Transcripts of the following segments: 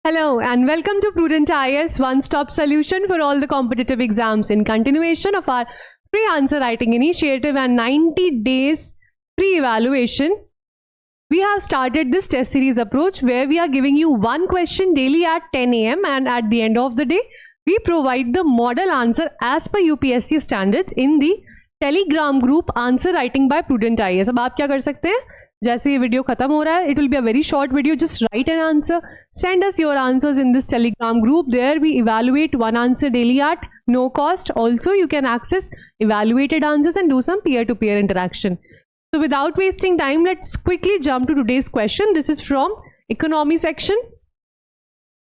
Hello and welcome to Prudent IAS, one-stop solution for all the competitive exams in continuation of our free answer writing initiative and 90 days free evaluation. We have started this test series approach where we are giving you one question daily at 10 a.m. and at the end of the day, we provide the model answer as per UPSC standards in the Telegram group Answer Writing by Prudent IAS. अब आप क्या कर सकते हैं, जैसे ये video खत्म हो रहा है, it will be a very short video, just write an answer, send us your answers in this Telegram group. There we evaluate one answer daily at no cost. Also you can access evaluated answers and do some peer-to-peer interaction. So without wasting time, let's quickly jump to today's question. This is from economy section.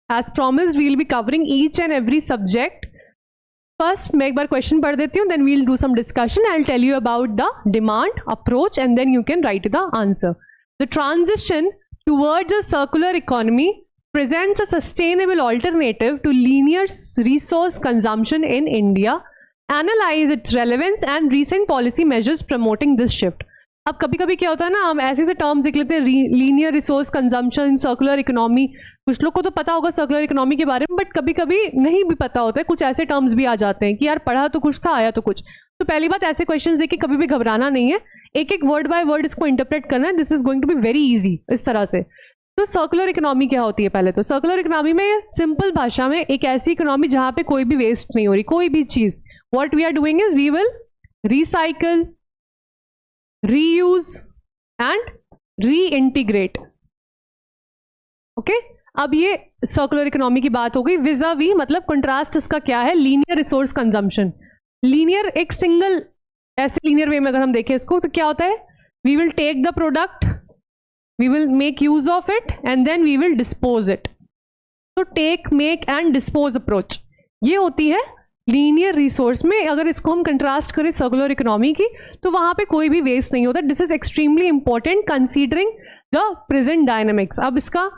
As promised, we'll be covering each and every subject. First, मैं एक बार question पढ़ देती हूँ, then we'll do some discussion. I'll tell you about the demand, approach, and then you can write the answer. The transition towards a circular economy presents a sustainable alternative to linear resource consumption in India. Analyze its relevance and recent policy measures promoting this shift. अब कभी कभी क्या होता है ना, हम ऐसे से टर्म्स देख लेते हैं, linear resource consumption, circular economy. कुछ लोग को तो पता होगा सर्कुलर इकोनॉमी के बारे में, बट कभी कभी नहीं भी पता होता है. कुछ ऐसे टर्म्स भी आ जाते हैं कि यार पढ़ा तो कुछ था, आया तो कुछ. तो पहली बात, ऐसे क्वेश्चंस देख के कभी भी घबराना नहीं है, एक एक वर्ड बाय वर्ड इसको इंटरप्रेट करना है. This is going to be very easy इस तरह से. तो सर्कुलर इकोनॉमी क्या होती है? पहले तो सर्कुलर इकोनॉमी में सिंपल भाषा में एक ऐसी इकोनॉमी जहां पे कोई भी वेस्ट नहीं हो रही, कोई भी चीज. What we are doing is we will recycle, reuse and reintegrate. Okay, अब ये सर्कुलर इकोनॉमी की बात हो गई. विजा वी मतलब कंट्रास्ट इसका क्या है? Linear resource consumption. लीनियर एक सिंगल, ऐसे लीनियर वे में अगर हम देखें इसको तो क्या होता है? We will take the product, we will make use of it and then we will dispose it. तो take, make and dispose approach ये होती है लीनियर रिसोर्स में. अगर इसको हम कंट्रास्ट करें सर्कुलर इकोनॉमी की, तो वहां पे कोई भी वेस्ट नहीं होता. This is extremely important considering the present dynamics. अब इसका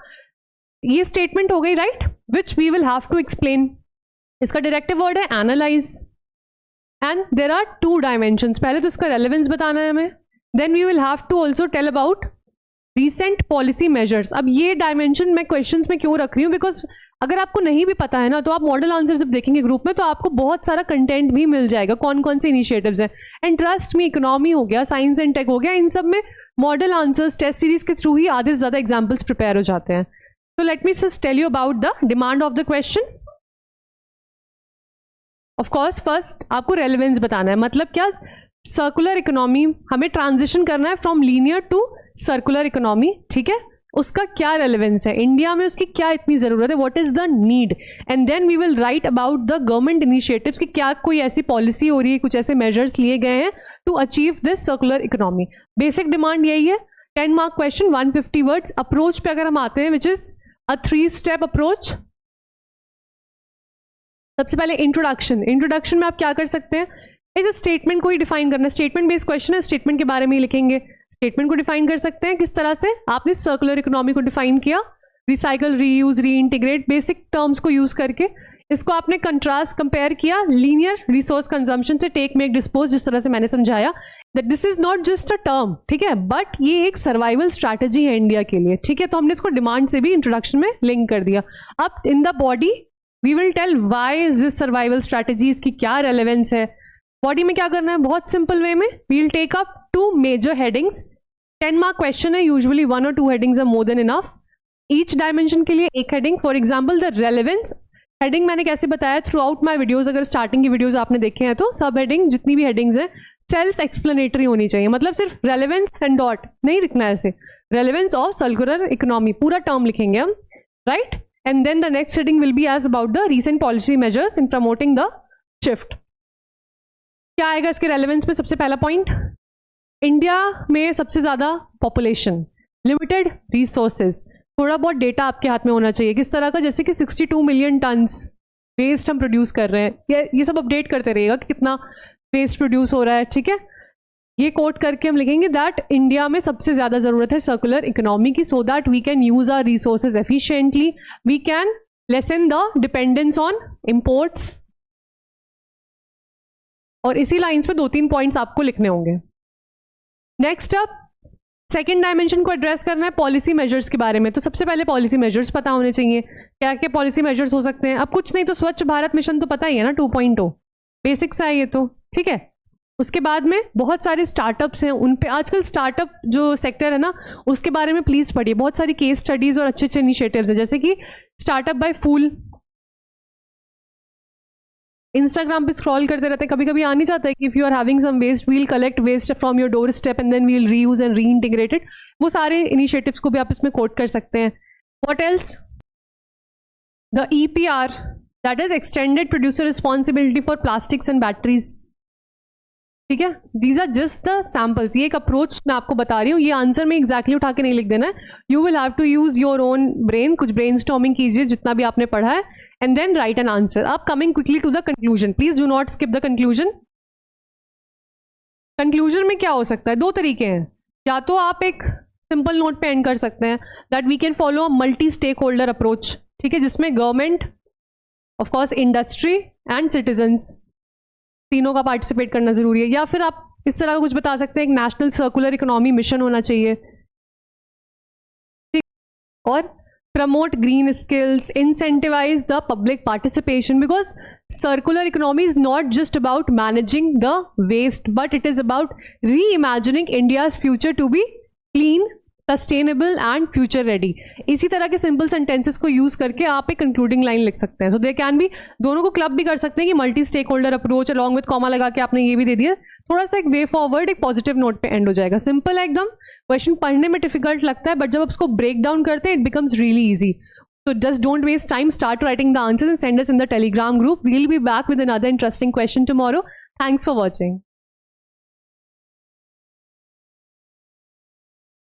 ये स्टेटमेंट हो गई, right, which we will have to explain. इसका डायरेक्टिव वर्ड है analyse and there are two dimensions. पहले तो इसका रेलेवेंस बताना है हमें, then we will have to also tell about recent policy measures. अब ये डायमेंशन मैं क्वेश्चंस में क्यों रख रही हूँ, बिकॉज अगर आपको नहीं भी पता है ना, तो आप मॉडल आंसर जब देखेंगे ग्रुप में तो आपको बहुत सारा कंटेंट भी मिल जाएगा, कौन कौन से इनिशिएटिव्स हैं. एंड ट्रस्ट में, इकोनॉमी हो गया, साइंस एंड टेक हो गया, इन सब में मॉडल आंसर्स टेस्ट सीरीज के थ्रू ही आधे से ज्यादा एग्जाम्पल्स प्रिपेयर हो जाते हैं. तो let me just tell you about the demand of the question. Of course first आपको रेलेवेंस बताना है. मतलब क्या? सर्कुलर इकोनॉमी, हमें ट्रांजिशन करना है from linear to circular economy, ठीक है. उसका क्या रेलेवेंस है इंडिया में, उसकी क्या इतनी जरूरत है, what is the need, and then we will write about the government initiatives कि क्या कोई ऐसी पॉलिसी हो रही है, कुछ ऐसे मेजर्स लिए गए हैं to achieve this circular economy. Basic demand यही है. 10 मार्क क्वेश्चन, 150 वर्ड्स. अप्रोच पे अगर हम आते हैं, which is a 3 step approach. सबसे पहले इंट्रोडक्शन. इंट्रोडक्शन में आप क्या कर सकते हैं, इस स्टेटमेंट को ही डिफाइन करना है. स्टेटमेंट बेस्ड क्वेश्चन है, स्टेटमेंट के बारे में ही लिखेंगे. स्टेटमेंट को डिफाइन कर सकते हैं किस तरह से? आपने सर्कुलर इकोनॉमी को डिफाइन किया, रिसाइकल, रीयूज, रीइंटीग्रेट, बेसिक टर्म्स को यूज करके. इसको आपने कंट्रास्ट, कंपेयर किया लीनियर रिसोर्स कंजम्पशन से, टेक, मेक, डिस्पोज, जिस तरह से मैंने समझाया. That this is not just a term, ठीक है, बट ये एक सर्वाइवल स्ट्रैटेजी है इंडिया के लिए, ठीक है. तो हमने इसको डिमांड से भी इंट्रोडक्शन में लिंक कर दिया. अब in the body we will tell why is this survival strategy, इसकी क्या रेलेवेंस है. बॉडी में क्या करना है? बहुत सिंपल वे में we will take up 2 major headings. 10 mark question है, यूजुअली 1 और 2 headings are more than enough. Each dimension के लिए एक heading. For example the relevance heading मैंने कैसे बताया थ्रू आउट माई वीडियोज. अगर स्टार्टिंग की वीडियोज आपने देखे हैं तो सब हेडिंग, जितनी भी हेडिंग्स हैं, सेल्फ एक्सप्लेनेटरी होनी चाहिए. मतलब सिर्फ रेलेवेंस एंड डॉट नहीं लिखना है ऐसे. रेलेवेंस ऑफ सर्कुलर इकोनॉमी पूरा टर्म लिखेंगे हम, right. And then the next heading will be as about the recent policy measures in promoting the shift. क्या आएगा इसके रेलेवेंस में? सबसे पहला पॉइंट, इंडिया में सबसे ज़्यादा पॉपुलेशन, लिमिटेड रिसोर्सेज, थोड़ा बहुत डेटा आपके हाथ में होना चाहिए. किस तरह का? जैसे कि 62 मिलियन टन्स वेस्ट हम प्रोड्यूस कर रहे हैं. ये सब अपडेट करते रहिएगा कि कितना वेस्ट प्रोड्यूस हो रहा है, ठीक है. ये कोट करके हम लिखेंगे दैट इंडिया में सबसे ज़्यादा ज़रूरत है सर्कुलर इकोनॉमी की, so that we can use our resources efficiently, we can lessen the dependence on imports. और इसी लाइन्स पे 2-3 पॉइंट्स आपको लिखने होंगे. नेक्स्ट अप, सेकेंड डायमेंशन को एड्रेस करना है पॉलिसी मेजर्स के बारे में, तो सबसे पहले पॉलिसी मेजर्स पता होने चाहिए, क्या क्या पॉलिसी मेजर्स हो सकते हैं। अब कुछ नहीं तो स्वच्छ भारत मिशन तो पता ही है ना, 2.0 बेसिक्स है ये तो, ठीक है। उसके बाद में बहुत सारे स्टार्टअप्स हैं, उन पे आजकल स्टार्टअप जो सेक्टर है ना उसके बारे में प्लीज़ पढ़िए, बहुत सारी केस स्टडीज़ और अच्छे अच्छे इनिशिएटिव्स हैं, जैसे कि स्टार्टअप बाय फूल। इंस्टाग्राम पे स्क्रॉल करते रहते हैं, कभी कभी आ नहीं जाता है कि if you are having some waste we'll collect waste from your doorstep and then we'll reuse and reintegrated. वो सारे इनिशिएटिव्स को भी आप इसमें कोट कर सकते हैं। What else? The EPR, that is extended producer responsibility for plastics and batteries, ठीक है। These are just the samples, ये एक अप्रोच मैं आपको बता रही हूँ, ये आंसर में एग्जैक्टली उठा के नहीं लिख देना है, you will have to use your own brain, कुछ ब्रेन स्टॉर्मिंग कीजिए जितना भी आपने पढ़ा है and then write an answer. अब coming quickly to the conclusion, please do not skip the conclusion. Conclusion में क्या हो सकता है, दो तरीके हैं, या तो आप एक सिंपल नोट पे एंड कर सकते हैं that we can follow a multi stakeholder approach, ठीक है, जिसमें government, of course industry and citizens तीनों का पार्टिसिपेट करना जरूरी है। या फिर आप इस तरह का कुछ बता सकते हैं, एक नेशनल सर्कुलर इकोनॉमी मिशन होना चाहिए, ठीक, और promote green skills, incentivize the public participation, because circular economy is not just about managing the waste but it is about reimagining India's future to be clean, sustainable and future ready. इसी तरह के simple sentences को use करके आप एक concluding line लिख सकते हैं। सो दे कैन बी, दोनों को क्लब भी कर सकते हैं कि multi stakeholder approach along with comma लगा के आपने ये भी दे दिया, थोड़ा सा एक वे फॉरवर्ड एक पॉजिटिव नोट पे एंड हो जाएगा। सिंपल है एकदम, क्वेश्चन पढ़ने में डिफिकल्ट लगता है बट जब आप उसको ब्रेक डाउन करते हैं it becomes really easy. So just don't waste time, start writing the answers and send us in the Telegram group. We'll be back with another interesting question tomorrow. Thanks for watching.